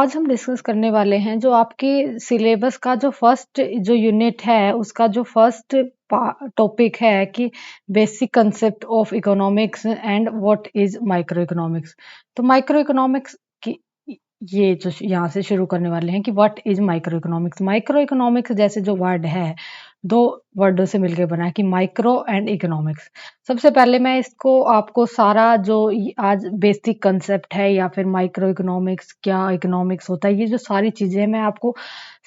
आज हम डिस्कस करने वाले हैं जो आपके सिलेबस का जो फर्स्ट जो यूनिट है उसका जो फर्स्ट टॉपिक है कि basic concept of economics and what is micro economics. तो माइक्रो इकोनॉमिक्स की ये जो यहाँ से शुरू करने वाले हैं कि what is micro economics. Micro economics जैसे जो वर्ड है दो वर्डों से मिलकर बना है कि माइक्रो एंड इकोनॉमिक्स। सबसे पहले मैं इसको आपको सारा जो आज बेसिक कंसेप्ट है या फिर माइक्रो इकोनॉमिक्स क्या इकोनॉमिक्स होता है ये जो सारी चीजें हैं मैं आपको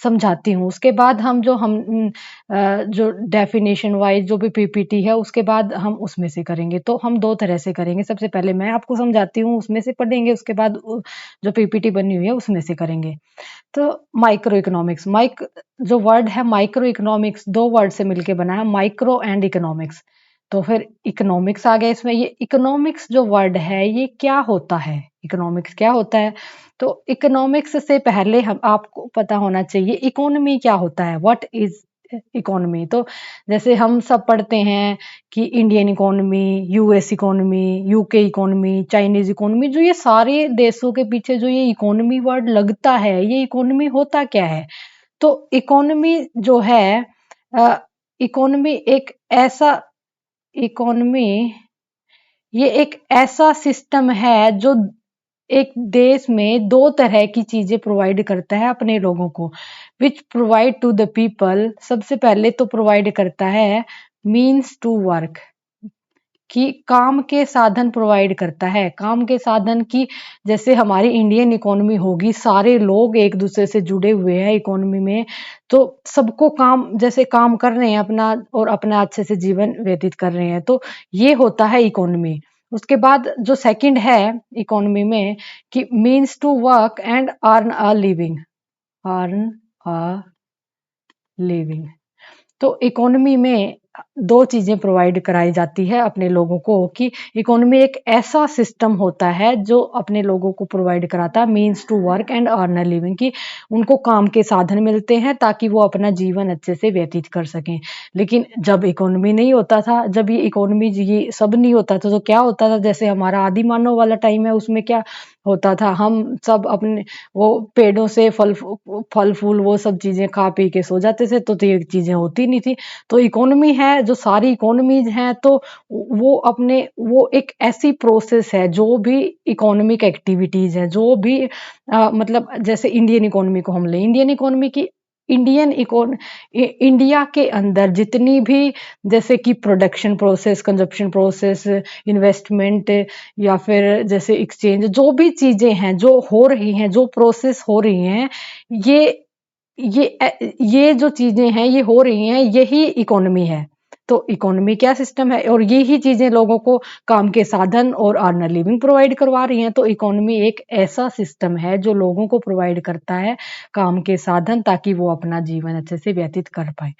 समझाती हूँ। उसके बाद जो डेफिनेशन वाइज जो भी पीपीटी है उसके बाद हम उसमें से करेंगे। तो हम दो तरह से करेंगे, सबसे पहले मैं आपको समझाती हूँ उसमें से पढ़ेंगे, उसके बाद जो पीपीटी बनी हुई है उसमें से करेंगे। तो माइक्रो इकोनॉमिक्स जो वर्ड है माइक्रो इकोनॉमिक्स दो वर्ड से मिलके बना है, माइक्रो एंड इकोनॉमिक्स। तो फिर इकोनॉमिक्स आ गया इसमें। ये इकोनॉमिक्स जो वर्ड है ये क्या होता है, इकोनॉमिक्स क्या होता है। तो इकोनॉमिक्स से पहले हम आपको पता होना चाहिए इकोनॉमी क्या होता है, व्हाट इज इकोनॉमी। तो जैसे हम सब पढ़ते हैं कि Indian economy, US economy, UK economy, Chinese economy, जो ये सारे देशों के पीछे जो ये इकोनॉमी वर्ड लगता है ये इकोनॉमी होता क्या है। तो इकोनॉमी जो है इकोनॉमी एक ऐसा इकोनॉमी ये एक ऐसा सिस्टम है जो एक देश में दो तरह की चीजें प्रोवाइड करता है अपने लोगों को, which provide to the people. सबसे पहले तो प्रोवाइड करता है मीन्स टू वर्क, कि काम के साधन प्रोवाइड करता है। काम के साधन की जैसे हमारी इंडियन इकोनॉमी होगी, सारे लोग एक दूसरे से जुड़े हुए हैं इकोनॉमी में, तो सबको काम जैसे काम कर रहे हैं अपना और अपना अच्छे से जीवन व्यतीत कर रहे हैं, तो ये होता है इकोनॉमी। उसके बाद जो सेकंड है इकोनॉमी में कि means to work and earn a living, earn a living. तो इकोनॉमी में दो चीजें प्रोवाइड कराई जाती है अपने लोगों को, कि इकोनॉमी एक ऐसा सिस्टम होता है जो अपने लोगों को प्रोवाइड कराता है means to work and earn a living, कि उनको काम के साधन मिलते हैं ताकि वो अपना जीवन अच्छे से व्यतीत कर सकें। लेकिन जब इकोनॉमी नहीं होता था, जब ये इकोनॉमी ये सब नहीं होता था, तो क्या होता था, जैसे हमारा आदि मानव वाला टाइम है उसमें क्या होता था, हम सब अपने वो पेड़ों से फल फूल वो सब चीजें खा पी के सो जाते थे, तो ये चीजें होती नहीं थी। तो इकोनॉमी है जो सारी इकोनॉमीज हैं, तो वो एक ऐसी प्रोसेस है, जो भी इकोनॉमिक एक्टिविटीज है, जो भी मतलब जैसे इंडियन इकोनॉमी को हम लें, इंडियन इकोनॉमी की इंडिया के अंदर जितनी भी जैसे कि production process, consumption process, investment या फिर जैसे एक्सचेंज, जो भी चीजें हैं जो हो रही हैं, जो प्रोसेस हो रही हैं, ये ये जो चीजें हैं ये हो रही हैं, यही इकोनॉमी है। तो इकोनॉमी क्या सिस्टम है, और यही चीजें लोगों को काम के साधन और अर्न अ लिविंग प्रोवाइड करवा रही हैं। तो इकोनॉमी एक ऐसा सिस्टम है जो लोगों को प्रोवाइड करता है काम के साधन ताकि वो अपना जीवन अच्छे से व्यतीत कर पाए।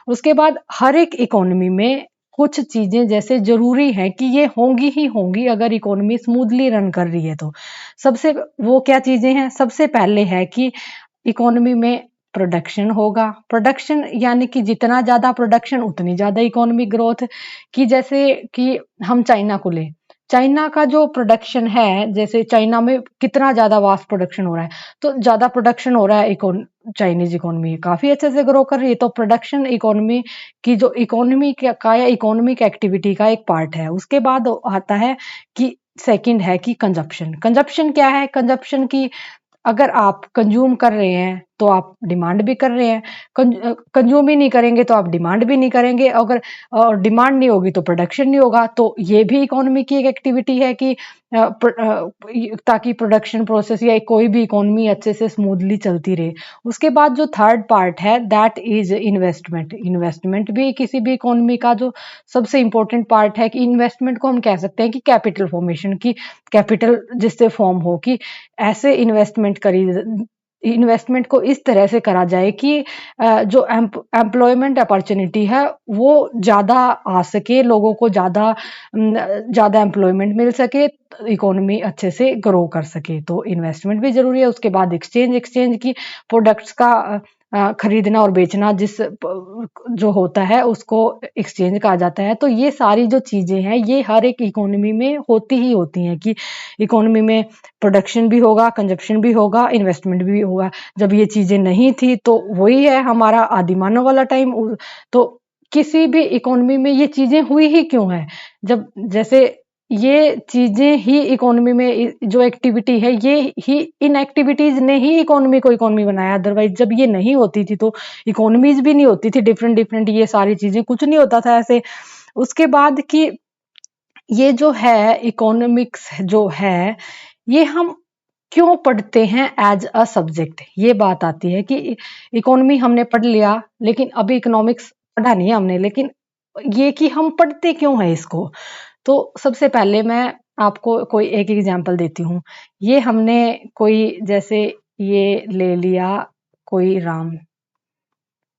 उसके बाद हर एक इकोनॉमी में कुछ चीजें जैसे जरूरी है कि ये होंगी ही होंगी अगर इकोनॉमी स्मूथली रन कर रही है। तो सबसे वो क्या चीजें हैं, सबसे पहले है कि इकोनॉमी में प्रोडक्शन होगा। प्रोडक्शन यानी कि जितना ज्यादा प्रोडक्शन उतनी ज्यादा इकोनॉमी ग्रोथ। कि जैसे कि हम चाइना को लें, चाइना का जो प्रोडक्शन है, जैसे चाइना में कितना ज्यादा वास्ट प्रोडक्शन हो रहा है, तो ज्यादा प्रोडक्शन हो रहा है, चाइनीज इकोनॉमी काफी अच्छे से ग्रो कर रही है। तो प्रोडक्शन इकोनॉमी की जो इकोनॉमी का या इकोनॉमिक एक्टिविटी का एक पार्ट है। उसके बाद आता है कि सेकंड है कि कंजप्शन। कंजप्शन क्या है, कंजप्शन की अगर आप कंज्यूम कर रहे हैं तो आप डिमांड भी कर रहे हैं, कंज्यूम ही नहीं करेंगे तो आप डिमांड भी नहीं करेंगे, अगर डिमांड नहीं होगी तो प्रोडक्शन नहीं होगा। तो ये भी इकोनॉमी की एक एक्टिविटी है कि ताकि प्रोडक्शन प्रोसेस या कोई भी इकोनॉमी अच्छे से स्मूथली चलती रहे। उसके बाद जो थर्ड पार्ट है दैट इज इन्वेस्टमेंट। इन्वेस्टमेंट भी किसी भी इकोनॉमी का जो सबसे इंपॉर्टेंट पार्ट है, कि इन्वेस्टमेंट को हम कह सकते हैं कि कैपिटल फॉर्मेशन, की कैपिटल जिससे फॉर्म हो, कि ऐसे इन्वेस्टमेंट को इस तरह से करा जाए कि जो एम्प्लॉयमेंट अपॉर्चुनिटी है वो ज़्यादा आ सके, लोगों को ज़्यादा एम्प्लॉयमेंट मिल सके, इकोनॉमी अच्छे से ग्रो कर सके। तो इन्वेस्टमेंट भी ज़रूरी है। उसके बाद एक्सचेंज की प्रोडक्ट्स का खरीदना और बेचना जो होता है उसको एक्सचेंज कहा जाता है। तो ये सारी जो चीज़ें हैं ये हर एक इकोनॉमी में होती ही होती हैं कि इकोनॉमी में प्रोडक्शन भी होगा, कंजप्शन भी होगा, इन्वेस्टमेंट भी होगा। जब ये चीज़ें नहीं थी तो वही है हमारा आदिमानव वाला टाइम। तो किसी भी इकोनॉमी में ये चीज़ें हुई ही क्यों है? जब जैसे ये चीज़ें ही इकोनॉमी में जो एक्टिविटी है ये ही, इन एक्टिविटीज ने ही इकोनॉमी को इकोनॉमी बनाया। अदरवाइज जब ये नहीं होती थी तो इकोनॉमीज भी नहीं होती थी, डिफरेंट डिफरेंट ये सारी चीजें कुछ नहीं होता था ऐसे। उसके बाद की ये जो है इकोनॉमिक्स जो है ये हम क्यों पढ़ते हैं एज अ सब्जेक्ट, ये बात आती है कि इकोनॉमी हमने पढ़ लिया लेकिन अभी इकोनॉमिक्स पढ़ा नहीं है हमने, लेकिन ये कि हम पढ़ते क्यों है इसको। तो सबसे पहले मैं आपको कोई एक एग्जांपल देती हूँ। ये हमने कोई जैसे ये ले लिया कोई राम,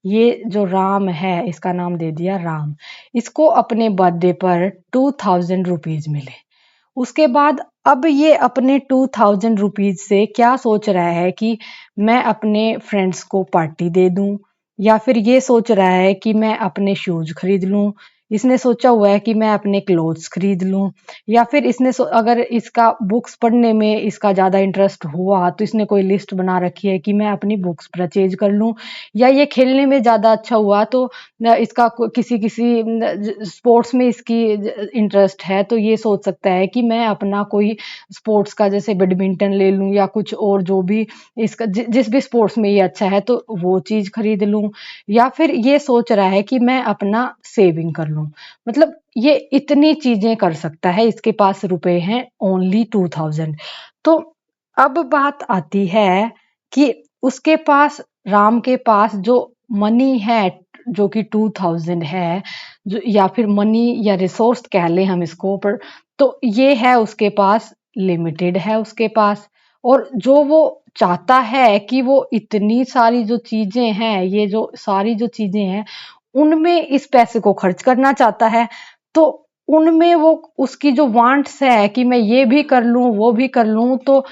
ये जो राम है इसका नाम दे दिया राम। इसको अपने बर्थडे पर 2000 रुपीज मिले। उसके बाद अब ये अपने 2000 रुपीज से क्या सोच रहा है कि मैं अपने फ्रेंड्स को पार्टी दे दूं, या फिर ये सोच रहा है कि मैं अपने शूज खरीद लूं। इसने सोचा हुआ है कि मैं अपने क्लोथ्स खरीद लूं, या फिर अगर इसका बुक्स पढ़ने में इसका ज़्यादा इंटरेस्ट हुआ तो इसने कोई लिस्ट बना रखी है कि मैं अपनी बुक्स परचेज कर लूं। या ये खेलने में ज़्यादा अच्छा हुआ तो इसका किसी किसी स्पोर्ट्स में इसकी इंटरेस्ट है तो ये सोच सकता है कि मैं अपना कोई स्पोर्ट्स का जैसे बैडमिंटन ले लूं या कुछ और जो भी इसका जिस भी स्पोर्ट्स में ये अच्छा है तो वो चीज़ खरीद लूं। या फिर ये सोच रहा है कि मैं अपना सेविंग कर लूं। मतलब ये इतनी चीजें कर सकता है, इसके पास रुपए हैं ओनली 2000। तो अब बात आती है कि उसके पास, राम के पास जो मनी है जो कि 2000 है, जो या फिर मनी या रिसोर्स कह लें हम इसको, पर तो ये है उसके पास, लिमिटेड है उसके पास। और जो वो चाहता है कि वो इतनी सारी जो चीजें हैं, ये जो सारी जो चीजें हैं उनमें इस पैसे को खर्च करना चाहता है। तो उनमें वो उसकी जो वांट्स है कि मैं ये भी कर लूं वो भी कर लूं, तो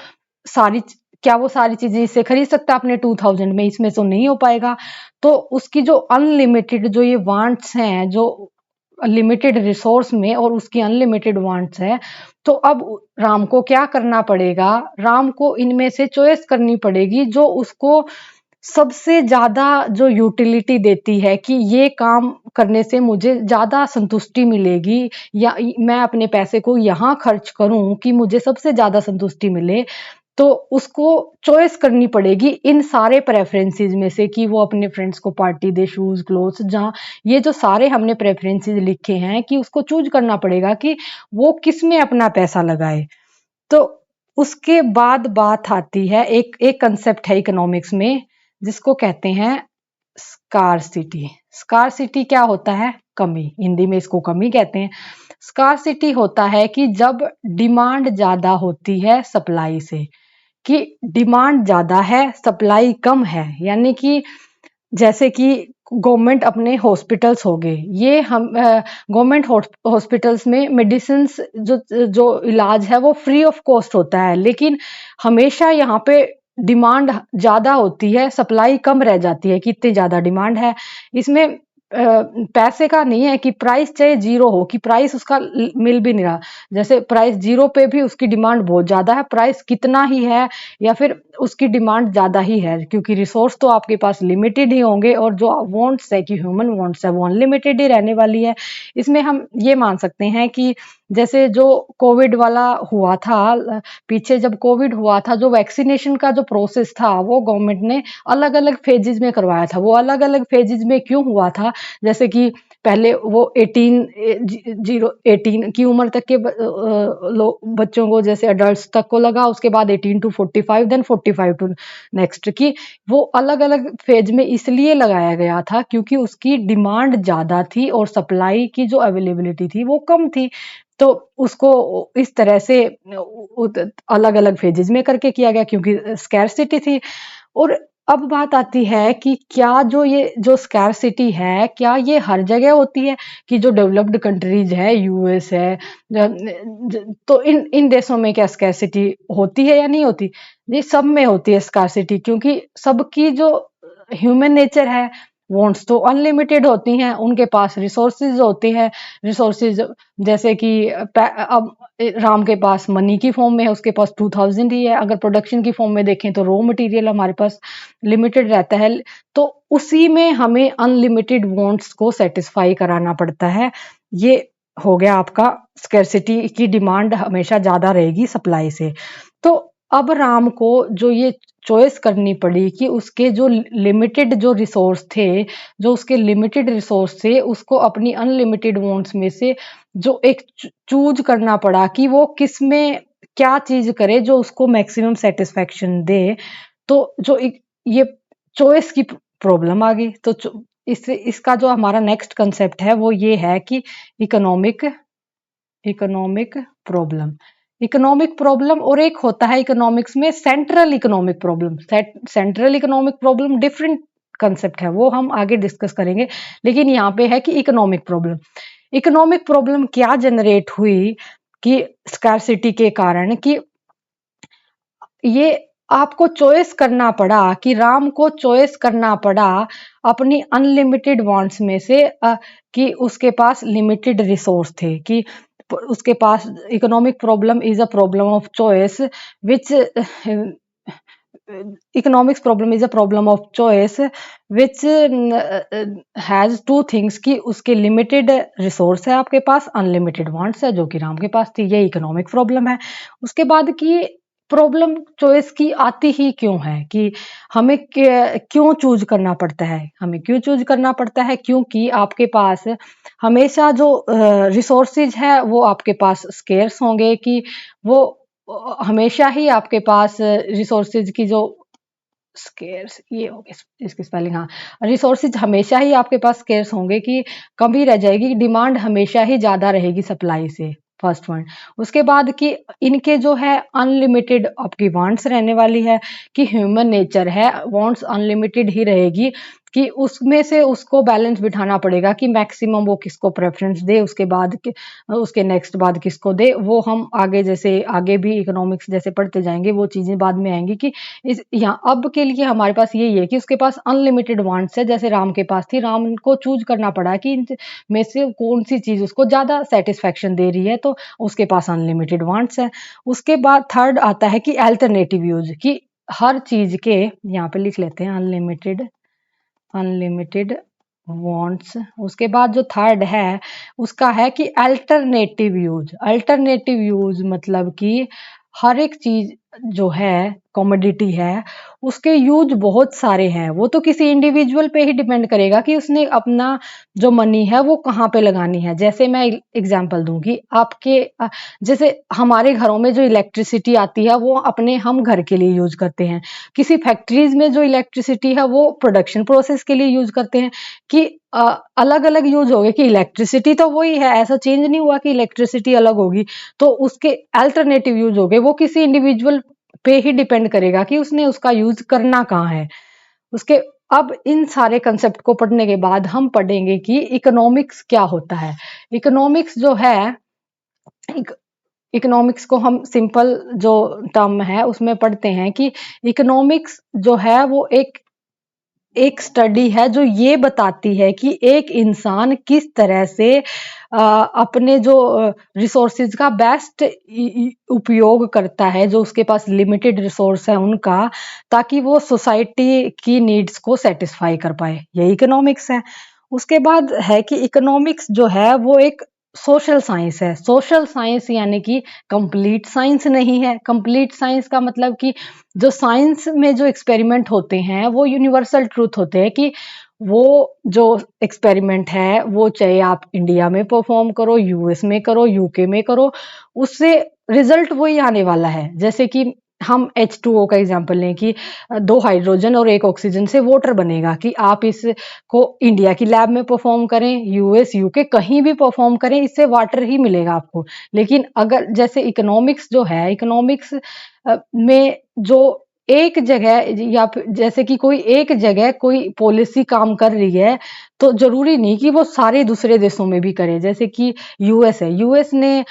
सारी क्या वो सारी चीजें इससे खरीद सकता अपने 2000 में? इसमें तो नहीं हो पाएगा। तो उसकी जो अनलिमिटेड जो ये वांट्स हैं, जो लिमिटेड रिसोर्स में और उसकी अनलिमिटेड वांट्स है, तो अब राम को क्या करना पड़ेगा? राम को इनमें से चॉइस करनी पड़ेगी जो उसको सबसे ज्यादा जो यूटिलिटी देती है कि ये काम करने से मुझे ज्यादा संतुष्टि मिलेगी, या मैं अपने पैसे को यहाँ खर्च करूं कि मुझे सबसे ज्यादा संतुष्टि मिले। तो उसको चॉइस करनी पड़ेगी इन सारे प्रेफरेंसेस में से कि वो अपने फ्रेंड्स को पार्टी दे, शूज क्लोथ्स, जहाँ ये जो सारे हमने प्रेफरेंसेस लिखे हैं कि उसको चूज करना पड़ेगा कि वो किस में अपना पैसा लगाए। तो उसके बाद बात आती है, एक एक कंसेप्ट है इकोनॉमिक्स में जिसको कहते हैं स्कारसिटी। स्कारसिटी क्या होता है? कमी, हिंदी में इसको कमी कहते हैं। स्कारसिटी होता है कि जब डिमांड ज्यादा होती है सप्लाई से, कि डिमांड ज्यादा है सप्लाई कम है, यानी कि जैसे कि गवर्नमेंट अपने हॉस्पिटल्स हो गए, ये हम गवर्नमेंट हॉस्पिटल्स में मेडिसिन जो जो इलाज है वो फ्री ऑफ कॉस्ट होता है, लेकिन हमेशा यहाँ पे डिमांड ज्यादा होती है, सप्लाई कम रह जाती है कि इतनी ज्यादा डिमांड है। इसमें पैसे का नहीं है कि प्राइस चाहे जीरो हो, कि प्राइस उसका मिल भी नहीं रहा। जैसे प्राइस जीरो पे भी उसकी डिमांड बहुत ज्यादा है, प्राइस कितना ही है या फिर उसकी डिमांड ज्यादा ही है, क्योंकि रिसोर्स तो आपके पास लिमिटेड ही होंगे और जो वांट्स है कि ह्यूमन वांट्स है वो अनलिमिटेड ही रहने वाली है। इसमें हम ये मान सकते हैं कि जैसे जो कोविड वाला हुआ था, पीछे जब कोविड हुआ था, जो वैक्सीनेशन का जो प्रोसेस था वो गवर्नमेंट ने अलग अलग फेजेज में करवाया था। वो अलग अलग फेजेज में क्यों हुआ था? जैसे कि पहले वो 18 की उम्र तक के बच्चों को, जैसे अडल्ट तक को लगा, उसके बाद 18 टू 45, देन 45 टू नेक्स्ट की। वो अलग अलग फेज में इसलिए लगाया गया था क्योंकि उसकी डिमांड ज्यादा थी और सप्लाई की जो अवेलेबिलिटी थी वो कम थी। तो उसको इस तरह से अलग अलग फेजेज में करके किया गया क्योंकि स्कैरसिटी थी। और अब बात आती है कि क्या ये जो स्कैरसिटी है क्या ये हर जगह होती है? कि जो डेवलप्ड कंट्रीज है, यूएस है, तो इन इन देशों में क्या स्कैरसिटी होती है या नहीं होती? ये सब में होती है स्कैरसिटी, क्योंकि सबकी जो ह्यूमन नेचर है, वांट्स तो अनलिमिटेड होती हैं, उनके पास रिसोर्सेज होते हैं, रिसोर्सेज जैसे कि अब राम के पास मनी की फॉर्म में है, उसके पास 2000 ही है। अगर प्रोडक्शन की फॉर्म में देखें तो रॉ मटेरियल हमारे पास लिमिटेड रहता है, तो उसी में हमें अनलिमिटेड वांट्स को सेटिस्फाई कराना पड़ता है। ये हो गया आपका स्कैर्सिटी की डिमांड हमेशा ज्यादा रहेगी सप्लाई से। तो अब राम को जो ये चॉइस करनी पड़ी कि उसके जो लिमिटेड जो रिसोर्स थे, जो उसके लिमिटेड रिसोर्स थे, उसको अपनी अनलिमिटेड वांट्स में से जो एक चूज करना पड़ा कि वो किस में क्या चीज करे जो उसको मैक्सिमम सेटिस्फेक्शन दे। तो जो ये चॉइस की प्रॉब्लम आ गई। तो इसका जो हमारा नेक्स्ट कंसेप्ट है वो ये है कि economic economic problem. Economic problem और एक होता है इकोनॉमिक्स में central economic problem. Central economic problem different concept है, वो हम आगे डिस्कस करेंगे, लेकिन यहाँ पे है कि इकोनॉमिक प्रॉब्लम। इकोनॉमिक प्रॉब्लम क्या जनरेट हुई कि स्कार्सिटी के कारण, कि ये आपको चॉइस करना पड़ा, कि राम को चॉइस करना पड़ा अपनी अनलिमिटेड वांट्स में से कि उसके पास लिमिटेड रिसोर्स थे, कि उसके पास economic problem is a problem of choice which economics problem is a problem of choice which has two things, कि उसके लिमिटेड रिसोर्स है आपके पास, अनलिमिटेड वांट्स है जो कि राम के पास थी। ये इकोनॉमिक प्रॉब्लम है। उसके बाद की प्रॉब्लम चॉइस की आती ही क्यों है, कि हमें क्यों चूज करना पड़ता है। हमें क्यों चूज करना पड़ता है, क्योंकि आपके पास हमेशा जो रिसोर्सेज है वो आपके पास स्केर्स होंगे, कि वो हमेशा ही आपके पास रिसोर्सेज की जो स्केर्स, ये हो गई इसकी स्पेलिंग, हाँ, रिसोर्सेज हमेशा ही आपके पास स्केर्स होंगे, कि कम ही रह जाएगी, डिमांड हमेशा ही ज्यादा रहेगी सप्लाई से। First one. उसके बाद कि इनके जो है अनलिमिटेड आपकी वांट्स रहने वाली है, कि ह्यूमन नेचर है, वांट्स अनलिमिटेड ही रहेगी, कि उसमें से उसको बैलेंस बिठाना पड़ेगा कि मैक्सिमम वो किसको प्रेफरेंस दे, उसके बाद उसके नेक्स्ट बाद किसको दे। वो हम आगे जैसे आगे भी इकोनॉमिक्स जैसे पढ़ते जाएंगे वो चीजें बाद में आएंगी, कि इस यहाँ अब के लिए हमारे पास यही है कि उसके पास अनलिमिटेड वांट्स है, जैसे राम के पास थी। राम को चूज करना पड़ा कि इन में से कौन सी चीज उसको ज्यादा सेटिस्फेक्शन दे रही है, तो उसके पास अनलिमिटेड वांट्स है। उसके बाद थर्ड आता है कि अल्टरनेटिव यूज, कि हर चीज के, यहाँ पे लिख लेते हैं अनलिमिटेड वांट्स। उसके बाद जो थर्ड है उसका है कि अल्टरनेटिव यूज। अल्टरनेटिव यूज मतलब कि हर एक चीज जो है कमोडिटी है उसके यूज बहुत सारे हैं। वो तो किसी इंडिविजुअल पे ही डिपेंड करेगा कि उसने अपना जो मनी है वो कहाँ पे लगानी है। जैसे मैं एग्जांपल दूंगी आपके, जैसे हमारे घरों में जो इलेक्ट्रिसिटी आती है वो अपने हम घर के लिए यूज करते हैं। किसी फैक्ट्रीज में जो इलेक्ट्रिसिटी है वो प्रोडक्शन प्रोसेस के लिए यूज करते हैं। कि अलग अलग यूज हो गए, कि इलेक्ट्रिसिटी तो वही है, ऐसा चेंज नहीं हुआ कि इलेक्ट्रिसिटी अलग होगी, तो उसके अल्टरनेटिव यूज हो गए। वो किसी इंडिविजुअल पे ही डिपेंड करेगा कि उसने उसका यूज करना कहाँ है। उसके अब इन सारे कंसेप्ट को पढ़ने के बाद हम पढ़ेंगे कि इकोनॉमिक्स क्या होता है। इकोनॉमिक्स जो है, इकोनॉमिक्स को हम सिंपल जो टर्म है उसमें पढ़ते हैं कि इकोनॉमिक्स जो है वो एक स्टडी है जो ये बताती है कि एक इंसान किस तरह से अपने जो रिसोर्सेज का बेस्ट उपयोग करता है, जो उसके पास लिमिटेड रिसोर्स है उनका, ताकि वो सोसाइटी की नीड्स को सेटिस्फाई कर पाए। ये इकोनॉमिक्स है। उसके बाद है कि इकोनॉमिक्स जो है वो एक सोशल साइंस है। सोशल साइंस यानी कि कंप्लीट साइंस नहीं है। कंप्लीट साइंस का मतलब कि जो साइंस में जो एक्सपेरिमेंट होते हैं वो यूनिवर्सल ट्रूथ होते हैं, कि वो जो एक्सपेरिमेंट है वो चाहे आप इंडिया में परफॉर्म करो, यूएस में करो, यूके में करो, उससे रिजल्ट वही आने वाला है। जैसे कि हम H2O का एग्जांपल लें कि 2 हाइड्रोजन और 1 ऑक्सीजन से वाटर बनेगा, कि आप इसको इंडिया की लैब में परफॉर्म करें, यूएस यूके कहीं भी परफॉर्म करें, इससे वाटर ही मिलेगा आपको। लेकिन अगर जैसे इकोनॉमिक्स जो है, इकोनॉमिक्स में जो एक जगह, या फिर जैसे कि कोई एक जगह कोई पॉलिसी काम कर रही है तो जरूरी नहीं कि वो सारे दूसरे देशों में भी करे। जैसे कि यूएस है, यूएस ने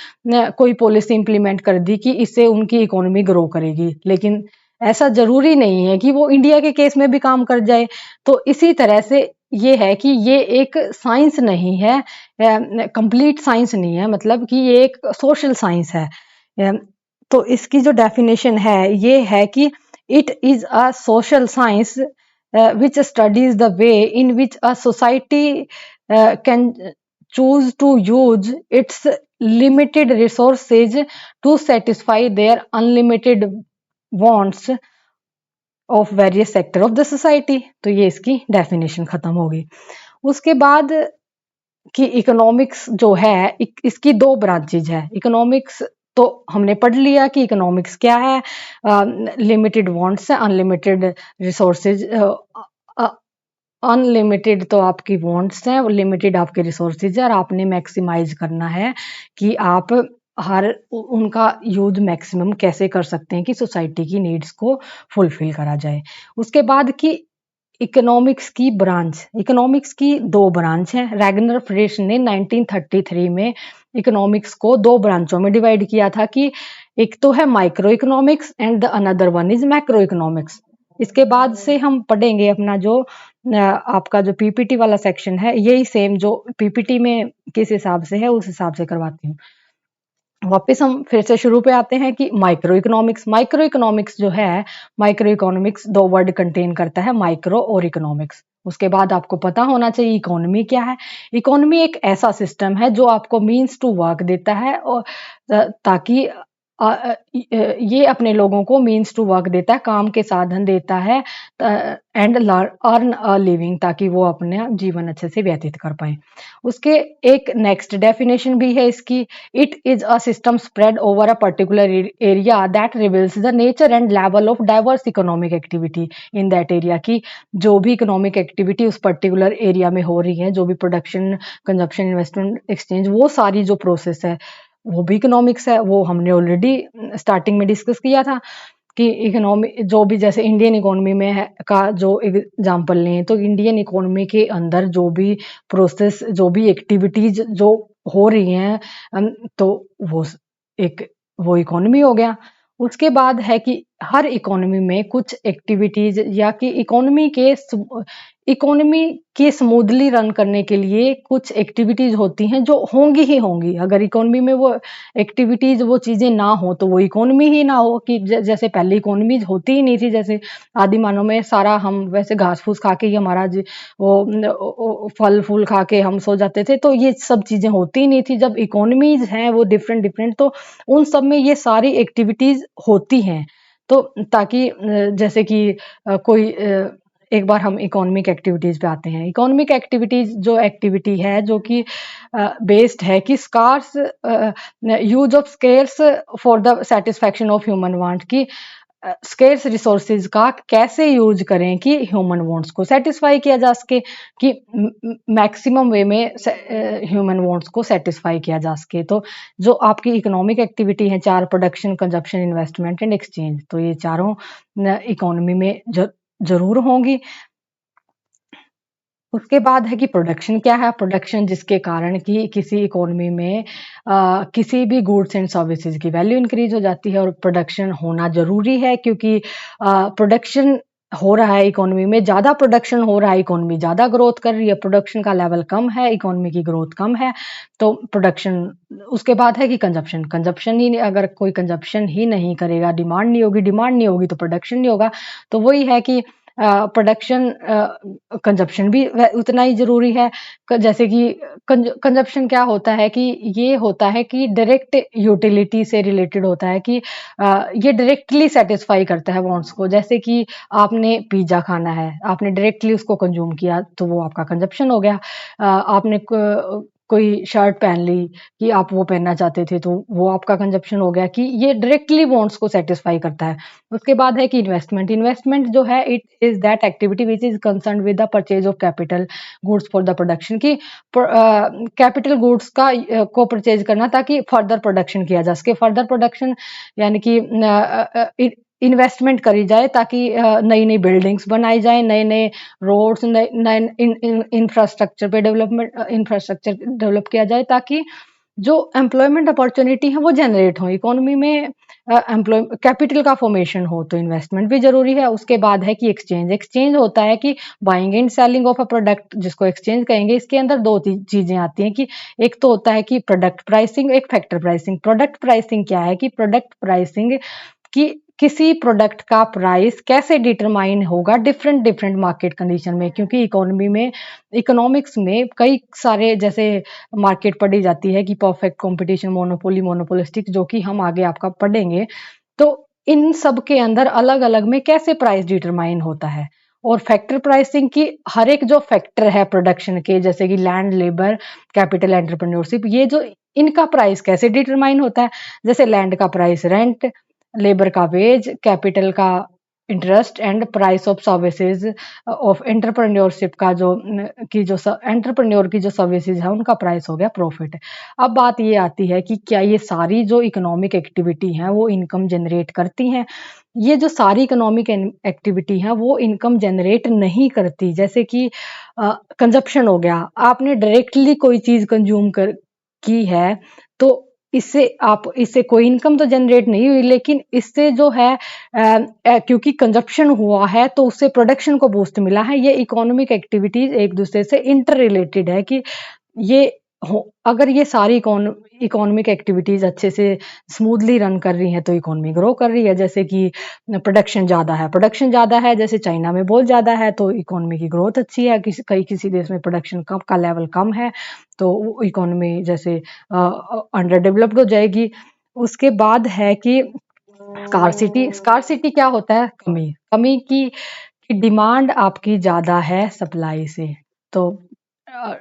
कोई पॉलिसी इंप्लीमेंट कर दी कि इससे उनकी इकोनॉमी ग्रो करेगी, लेकिन ऐसा जरूरी नहीं है कि वो इंडिया के केस में भी काम कर जाए। तो इसी तरह से ये है कि ये एक साइंस नहीं है, कंप्लीट साइंस नहीं है, मतलब कि ये एक सोशल साइंस है। तो इसकी जो डेफिनेशन है ये है कि it is a social science which studies the way in which a society can choose to use its limited resources to satisfy their unlimited wants of various sector of the society। तो ये इसकी definition खत्म होगी। उसके बाद कि economics जो है इसकी दो ब्रांचेज है। इकोनॉमिक्स तो हमने पढ़ लिया कि इकोनॉमिक्स क्या है, लिमिटेड वांट्स है, अनलिमिटेड रिसोर्सेज, अनलिमिटेड तो आपकी वांट्स हैं, लिमिटेड आपके रिसोर्सेज है, और आपने मैक्सिमाइज करना है कि आप हर उनका यूज मैक्सिमम कैसे कर सकते हैं कि सोसाइटी की नीड्स को फुलफिल करा जाए। उसके बाद की इकोनॉमिक्स की ब्रांच, इकोनॉमिक्स की दो ब्रांच हैं। रैगनर फ्रेश ने 1933 में इकोनॉमिक्स को दो ब्रांचों में डिवाइड किया था कि एक तो है micro economics and the another one is macro economics. इसके बाद से हम पढ़ेंगे अपना जो आपका जो पीपीटी वाला सेक्शन है, यही सेम जो पीपीटी में किस हिसाब से है उस हिसाब से करवाती हूँ। वापस हम फिर से शुरू पे आते हैं कि माइक्रो इकोनॉमिक्स, माइक्रो इकोनॉमिक्स जो है, माइक्रो इकोनॉमिक्स दो वर्ड कंटेन करता है, माइक्रो और इकोनॉमिक्स। उसके बाद आपको पता होना चाहिए इकोनॉमी क्या है। इकोनॉमी एक ऐसा सिस्टम है जो आपको मीन्स टू वर्क देता है, और ताकि ये अपने लोगों को मीन्स टू वर्क देता है, काम के साधन देता है, एंड अर्न अ लिविंग, ताकि वो अपना जीवन अच्छे से व्यतीत कर पाए। उसके एक नेक्स्ट डेफिनेशन भी है इसकी, it is a system spread over a particular area that reveals the nature and level of diverse economic activity in that area, की जो भी इकोनॉमिक एक्टिविटी उस पर्टिकुलर एरिया में हो रही है, जो भी प्रोडक्शन, कंजप्शन, इन्वेस्टमेंट, एक्सचेंज, वो सारी जो प्रोसेस है वो भी इकोनॉमिक्स है। वो हमने ऑलरेडी स्टार्टिंग में डिस्कस किया था कि इकोनॉमी जो भी, जैसे इंडियन इकोनॉमी में है का जो एग्जांपल लें, तो इंडियन इकोनॉमी के अंदर जो भी प्रोसेस, जो भी एक्टिविटीज जो हो रही हैं, तो वो एक वो इकोनॉमी हो गया। उसके बाद है कि हर इकोनॉमी में कुछ एक्टिविटीज या कि इकोनॉमी के स्मूथली रन करने के लिए कुछ एक्टिविटीज होती हैं जो होंगी ही होंगी। अगर इकोनॉमी में वो एक्टिविटीज, वो चीजें ना हो तो वो इकोनॉमी ही ना हो। कि जैसे पहले इकोनॉमीज होती ही नहीं थी, जैसे आदि मानव में सारा हम वैसे घास फूस खा के ही हमारा वो फल फूल खा के हम सो जाते थे, तो ये सब चीजें होती ही नहीं थी। जब इकोनॉमीज हैं वो डिफरेंट डिफरेंट, तो उन सब में ये सारी एक्टिविटीज होती हैं। तो ताकि जैसे कि कोई एक बार हम इकोनॉमिक एक्टिविटीज पे आते हैं। इकोनॉमिक एक्टिविटीज जो एक्टिविटी है जो कि बेस्ड है कि scarce use of scarce for the satisfaction of human want, की स्केर्स रिसोर्सेज का कैसे यूज करें कि ह्यूमन वांट्स को सेटिस्फाई किया जा सके, कि मैक्सिमम वे में ह्यूमन वांट्स को सेटिस्फाई किया जा सके। तो जो आपकी इकोनॉमिक एक्टिविटी है, चार, production, consumption, investment and exchange, तो ये चारों इकोनॉमी में जरूर होंगी। उसके बाद है कि प्रोडक्शन क्या है। प्रोडक्शन जिसके कारण कि किसी इकोनॉमी में किसी भी गुड्स एंड सर्विसेज की वैल्यू इंक्रीज हो जाती है, और प्रोडक्शन होना जरूरी है क्योंकि प्रोडक्शन हो रहा है इकोनॉमी में, ज़्यादा प्रोडक्शन हो रहा है, इकोनॉमी ज़्यादा ग्रोथ कर रही है, प्रोडक्शन का लेवल कम है, इकोनॉमी की ग्रोथ कम है, तो प्रोडक्शन। उसके बाद है कि कंजप्शन, कंजप्शन ही, अगर कोई कंजप्शन ही नहीं करेगा, डिमांड नहीं होगी, डिमांड नहीं होगी तो प्रोडक्शन नहीं होगा। तो वही है कि प्रोडक्शन, कंजप्शन भी उतना ही ज़रूरी है। जैसे कि कंजप्शन क्या होता है कि ये होता है कि डायरेक्ट यूटिलिटी से रिलेटेड होता है, कि ये डायरेक्टली सेटिस्फाई करता है वांट्स को। जैसे कि आपने पिज़्ज़ा खाना है, आपने डायरेक्टली उसको कंज्यूम किया, तो वो आपका कंजप्शन हो गया। आपने कोई शर्ट पहन ली कि आप वो पहनना चाहते थे, तो वो आपका कंजप्शन हो गया, कि ये डायरेक्टली वांट्स को सेटिस्फाई करता है। उसके बाद है कि इन्वेस्टमेंट, इन्वेस्टमेंट जो है it is that activity which is concern with the purchase of capital goods for the production, की कैपिटल गुड्स का को परचेज करना ताकि फर्दर प्रोडक्शन किया जा सके। फर्दर प्रोडक्शन यानी कि इन्वेस्टमेंट करी जाए ताकि नई नई बिल्डिंग्स बनाई जाए, नए नए रोड्स, नए इंफ्रास्ट्रक्चर पे डेवलपमेंट, इंफ्रास्ट्रक्चर डेवलप किया जाए, ताकि जो एम्प्लॉयमेंट अपॉर्चुनिटी है वो जनरेट हो इकोनॉमी में, एम्प्लॉय कैपिटल का फॉर्मेशन हो तो इन्वेस्टमेंट भी जरूरी है। उसके बाद है कि एक्सचेंज, एक्सचेंज होता है कि buying and selling of a product, जिसको एक्सचेंज कहेंगे। इसके अंदर दो चीजें आती हैं कि एक तो होता है कि प्रोडक्ट प्राइसिंग, एक फैक्टर प्राइसिंग। प्रोडक्ट प्राइसिंग क्या है कि प्रोडक्ट प्राइसिंग कि किसी प्रोडक्ट का प्राइस कैसे डिटरमाइन होगा डिफरेंट डिफरेंट मार्केट कंडीशन में, क्योंकि इकोनॉमी में, इकोनॉमिक्स में कई सारे जैसे मार्केट पढ़ी जाती है कि परफेक्ट कंपटीशन, मोनोपोली, मोनोपोलिस्टिक, जो कि हम आगे आपका पढ़ेंगे। तो इन सब के अंदर अलग अलग में कैसे प्राइस डिटरमाइन होता है। और फैक्टर प्राइसिंग की हर एक जो फैक्टर है प्रोडक्शन के, जैसे कि लैंड, लेबर, कैपिटल, एंटरप्रेन्योरशिप, ये जो इनका प्राइस कैसे डिटरमाइन होता है। जैसे लैंड का प्राइस रेंट, लेबर का वेज, कैपिटल का interest and price of services of entrepreneurship का जो एंटरप्रेन्योर की जो सर्विसेज है उनका प्राइस हो गया प्रॉफिट। अब बात ये आती है कि क्या ये सारी जो इकोनॉमिक एक्टिविटी हैं वो इनकम जनरेट करती हैं। ये जो सारी इकोनॉमिक एक्टिविटी है वो इनकम जनरेट नहीं करती। जैसे कि कंजप्शन हो गया, आपने डायरेक्टली कोई चीज कंज्यूम कर की है तो इससे कोई इनकम तो जनरेट नहीं हुई, लेकिन इससे जो है क्योंकि कंजप्शन हुआ है तो उससे प्रोडक्शन को बूस्ट मिला है। ये इकोनॉमिक एक्टिविटीज एक दूसरे से इंटर रिलेटेड है कि ये अगर ये सारी इकोनॉमिक एक्टिविटीज अच्छे से स्मूथली रन कर रही हैं तो इकोनॉमी ग्रो कर रही है। जैसे कि प्रोडक्शन ज़्यादा है, जैसे चाइना में बहुत ज़्यादा है तो इकोनॉमी की ग्रोथ अच्छी है। किसी देश में प्रोडक्शन कम का लेवल कम है तो इकोनॉमी जैसे अंडर डेवलप्ड हो जाएगी। उसके बाद है कि स्कारसिटी। स्कारसिटी क्या होता है? कमी। कमी की डिमांड आपकी ज़्यादा है सप्लाई से, तो अ,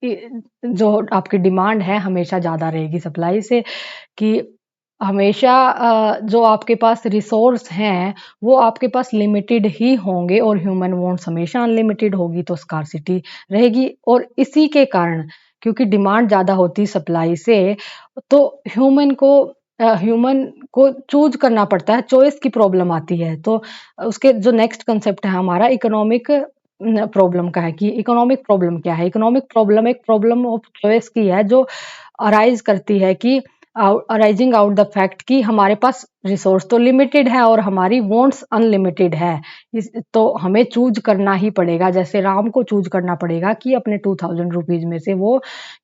जो आपकी डिमांड है हमेशा ज़्यादा रहेगी सप्लाई से। कि हमेशा जो आपके पास रिसोर्स हैं वो आपके पास लिमिटेड ही होंगे और ह्यूमन वांट्स हमेशा अनलिमिटेड होगी, तो स्कारसिटी रहेगी। और इसी के कारण, क्योंकि डिमांड ज़्यादा होती सप्लाई से, तो ह्यूमन को चूज करना पड़ता है, चॉइस की प्रॉब्लम आती है। तो उसके जो नेक्स्ट कंसेप्ट है हमारा इकोनॉमिक प्रॉब्लम का है कि इकोनॉमिक प्रॉब्लम क्या है। इकोनॉमिक प्रॉब्लम एक प्रॉब्लम ऑफ चॉइस की है जो अराइज करती है कि अराइजिंग आउट द फैक्ट कि हमारे पास रिसोर्स तो लिमिटेड है और हमारी वांट्स अनलिमिटेड है। तो हमें चूज करना ही पड़ेगा। जैसे राम को चूज करना पड़ेगा कि अपने 2000 रुपीज में से वो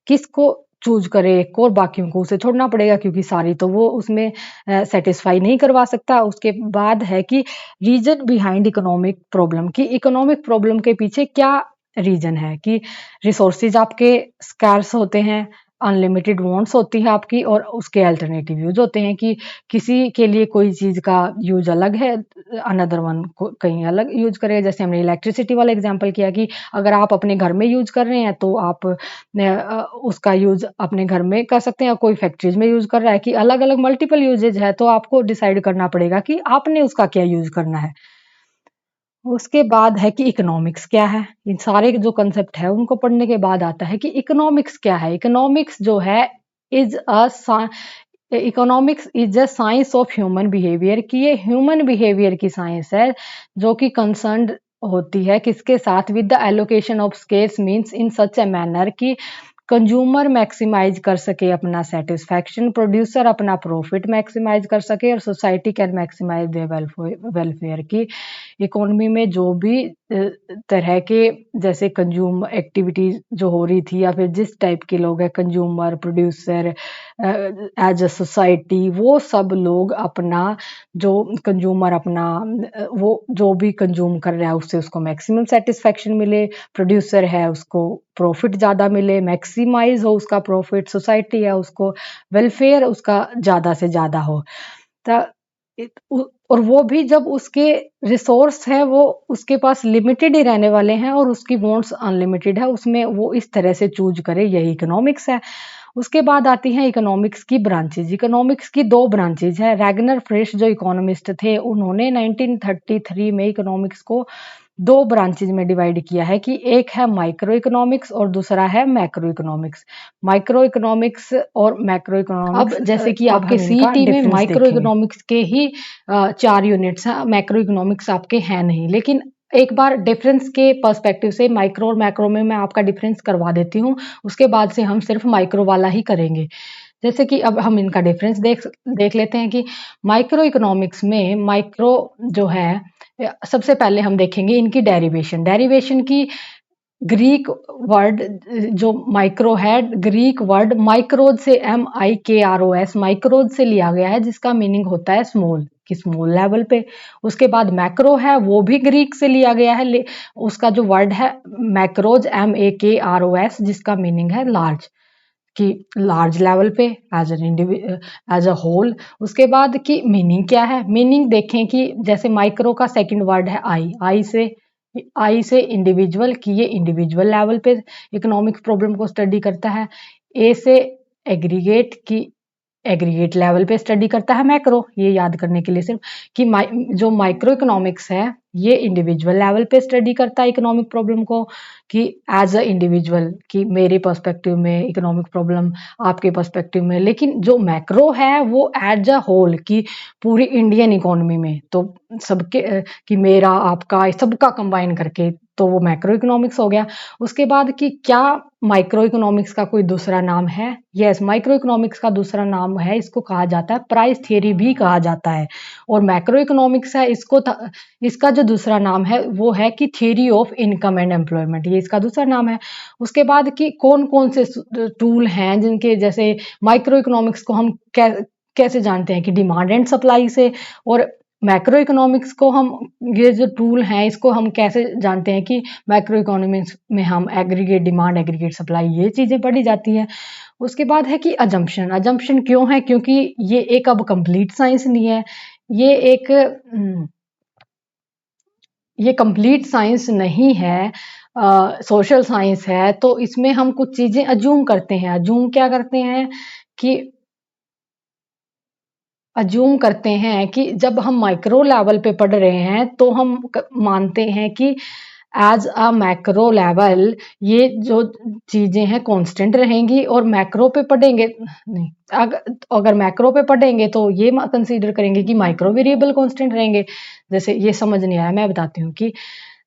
किसको चूज करे एक को, और बाकियों को उसे छोड़ना पड़ेगा क्योंकि सारी तो वो उसमें सेटिस्फाई नहीं करवा सकता। उसके बाद है कि रीजन बिहाइंड इकोनॉमिक प्रॉब्लम, की इकोनॉमिक प्रॉब्लम के पीछे क्या रीजन है। कि रिसोर्सेज आपके स्कार्स होते हैं, अनलिमिटेड वांट्स होती है आपकी, और उसके अल्टरनेटिव यूज होते हैं कि किसी के लिए कोई चीज का यूज अलग है, अनदर वन को कहीं अलग यूज करेगा। जैसे हमने इलेक्ट्रिसिटी वाला एग्जांपल किया कि अगर आप अपने घर में यूज कर रहे हैं तो आप उसका यूज अपने घर में कर सकते हैं, कोई फैक्ट्रीज में यूज कर रहा है, कि अलग अलग मल्टीपल यूजेज है तो आपको डिसाइड करना पड़ेगा कि आपने उसका क्या यूज करना है। उसके बाद है कि इकोनॉमिक्स क्या है। इन सारे जो कंसेप्ट है उनको पढ़ने के बाद आता है कि इकोनॉमिक्स क्या है। इकोनॉमिक्स जो है is a economics is a science of human behaviour, कि ये ह्यूमन बिहेवियर की साइंस है जो कि कंसर्न होती है किसके साथ, with the allocation of scales means in such a manner कि कंज्यूमर मैक्सिमाइज कर सके अपना सेटिस्फैक्शन, प्रोड्यूसर अपना प्रॉफिट मैक्सिमाइज कर सके, और society can maximise their welfare. की इकोनॉमी में जो भी तरह के जैसे कंज्यूम एक्टिविटीज जो हो रही थी, या फिर जिस टाइप के लोग हैं, consumer, producer, as a society, वो सब लोग अपना जो कंज्यूमर अपना वो जो भी कंज्यूम कर रहा है उससे उसको मैक्सिमम सेटिस्फेक्शन मिले, प्रोड्यूसर है उसको प्रॉफिट ज़्यादा मिले, मैक्सिमाइज हो उसका प्रॉफिट, सोसाइटी है उसको वेलफेयर उसका ज़्यादा से ज़्यादा हो। तो और वो भी जब उसके रिसोर्स है वो उसके पास लिमिटेड ही रहने वाले हैं और उसकी वांट्स अनलिमिटेड है, उसमें वो इस तरह से चूज करे, यही इकोनॉमिक्स है। उसके बाद आती हैं इकोनॉमिक्स की ब्रांचेज। इकोनॉमिक्स की दो ब्रांचेज है। रैगनर फ्रेश जो इकोनॉमिस्ट थे उन्होंने 1933 में इकोनॉमिक्स को दो ब्रांचेज में डिवाइड किया है कि एक है माइक्रो इकोनॉमिक्स और दूसरा है मैक्रो इकोनॉमिक्स। माइक्रो इकोनॉमिक्स और मैक्रो इकोनॉमिक्स, अब जैसे कि आपके सीईटी में माइक्रो इकोनॉमिक्स के ही 4 यूनिट्स हैं, मैक्रो इकोनॉमिक्स आपके हैं नहीं। लेकिन एक बार डिफरेंस के पर्सपेक्टिव से माइक्रो और मैक्रो में मैं आपका डिफरेंस करवा देती हूँ, उसके बाद से हम सिर्फ माइक्रो वाला ही करेंगे। जैसे कि अब हम इनका डिफरेंस देख देख लेते हैं कि माइक्रो इकोनॉमिक्स में माइक्रो जो है, सबसे पहले हम देखेंगे इनकी डेरिवेशन। डेरिवेशन की ग्रीक वर्ड जो माइक्रो है, ग्रीक वर्ड माइक्रोज से, MIKROS, माइक्रोज से लिया गया है, जिसका मीनिंग होता है स्मॉल, कि स्मॉल लेवल पे। उसके बाद मैक्रो है, वो भी ग्रीक से लिया गया है, उसका जो वर्ड है मैक्रोज, MAKROS, जिसका मीनिंग है लार्ज, कि लार्ज लेवल पे, as an as a whole. उसके बाद की मीनिंग क्या है, मीनिंग देखें कि जैसे माइक्रो का सेकंड वर्ड है आई से इंडिविजुअल, कि ये इंडिविजुअल लेवल पे इकोनॉमिक प्रॉब्लम को स्टडी करता है। ए से एग्रीगेट, की एग्रीगेट लेवल पे स्टडी करता है मैक्रो। ये याद करने के लिए सिर्फ कि जो माइक्रो इकोनॉमिक्स है ये इंडिविजुअल लेवल पे स्टडी करता है इकोनॉमिक प्रॉब्लम को, कि एज अ इंडिविजुअल, कि मेरे पर्सपेक्टिव में इकोनॉमिक प्रॉब्लम, आपके पर्सपेक्टिव में। लेकिन जो मैक्रो है वो एज अ होल, कि पूरी इंडियन इकोनॉमी में, तो सबके कि मेरा आपका सबका कंबाइन करके, तो वो मैक्रो इकोनॉमिक्स हो गया। उसके बाद कि क्या माइक्रो इकोनॉमिक्स का कोई दूसरा नाम है? यस, माइक्रो इकोनॉमिक्स का दूसरा नाम है, इसको कहा जाता है प्राइस थियरी भी कहा जाता है। और मैक्रो इकोनॉमिक्स है, इसका जो दूसरा नाम है वो है कि theory of income and employment, ये इसका दूसरा नाम है। उसके बाद कि कौन कौन से टूल हैं जिनके, जैसे माइक्रो इकोनॉमिक्स को हम कैसे जानते हैं कि डिमांड एंड सप्लाई से, और मैक्रो इकोनॉमिक्स को हम, ये जो टूल हैं इसको हम कैसे जानते हैं कि मैक्रो इकोनॉमिक्स में हम एग्रीगेट डिमांड, एग्रीगेट सप्लाई, ये चीज़ें पढ़ी जाती हैं। उसके बाद है कि अजम्पशन। अजम्पशन क्यों है? क्योंकि ये एक अब कंप्लीट साइंस नहीं है, ये एक ये कंप्लीट साइंस नहीं है, सोशल साइंस है। तो इसमें हम कुछ चीज़ें अज्यूम करते हैं। अज्यूम क्या करते हैं कि अज्यूम करते हैं कि जब हम माइक्रो लेवल पे पढ़ रहे हैं तो हम मानते हैं कि एज अ मैक्रो लेवल ये जो चीज़ें हैं कांस्टेंट रहेंगी, और मैक्रो पे पढ़ेंगे नहीं, अगर मैक्रो पे पढ़ेंगे तो ये कंसीडर करेंगे कि माइक्रो वेरिएबल कांस्टेंट रहेंगे। जैसे, ये समझ नहीं आया, मैं बताती हूँ कि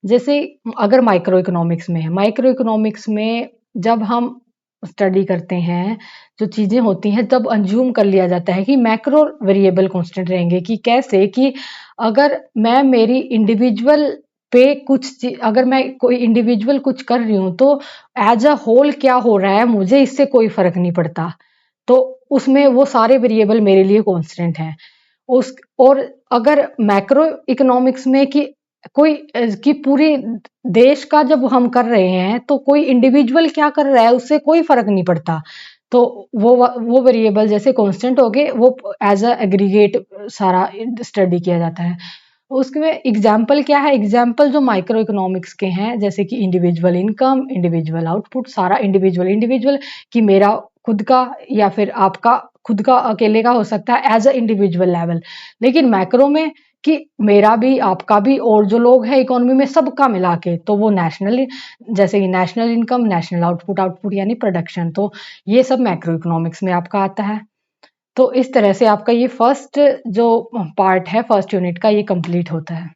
जैसे अगर माइक्रो इकोनॉमिक्स में है, माइक्रो इकोनॉमिक्स में जब हम स्टडी करते हैं, जो चीज़ें होती हैं तब अज्यूम कर लिया जाता है कि मैक्रो वेरिएबल कांस्टेंट रहेंगे। कि कैसे? कि अगर मैं मेरी इंडिविजुअल पे अगर मैं कोई इंडिविजुअल कुछ कर रही हूँ तो एज अ होल क्या हो रहा है मुझे इससे कोई फर्क नहीं पड़ता, तो उसमें वो सारे वेरिएबल मेरे लिए कांस्टेंट हैं। उस और अगर मैक्रो इकोनॉमिक्स में कि कोई कि पूरी देश का जब हम कर रहे हैं तो कोई इंडिविजुअल क्या कर रहा है उससे कोई फर्क नहीं पड़ता, तो वो वेरिएबल जैसे कांस्टेंट हो गए, वो एज अ एग्रीगेट सारा स्टडी किया जाता है। उसमें एग्जाम्पल क्या है? एग्जाम्पल जो माइक्रो इकोनॉमिक्स के हैं, जैसे कि इंडिविजुअल इनकम, इंडिविजुअल आउटपुट, सारा इंडिविजुअल इंडिविजुअल, कि मेरा खुद का या फिर आपका खुद का अकेले का हो सकता है एज अ इंडिविजुअल लेवल। लेकिन मैक्रो में कि मेरा भी, आपका भी, और जो लोग हैं इकोनॉमी में सबका मिला के, तो वो नेशनल, जैसे कि national income, national output, output यानी प्रोडक्शन, तो ये सब मैक्रो इकोनॉमिक्स में आपका आता है। तो इस तरह से आपका ये फर्स्ट जो पार्ट है, फर्स्ट यूनिट का, ये कंप्लीट होता है।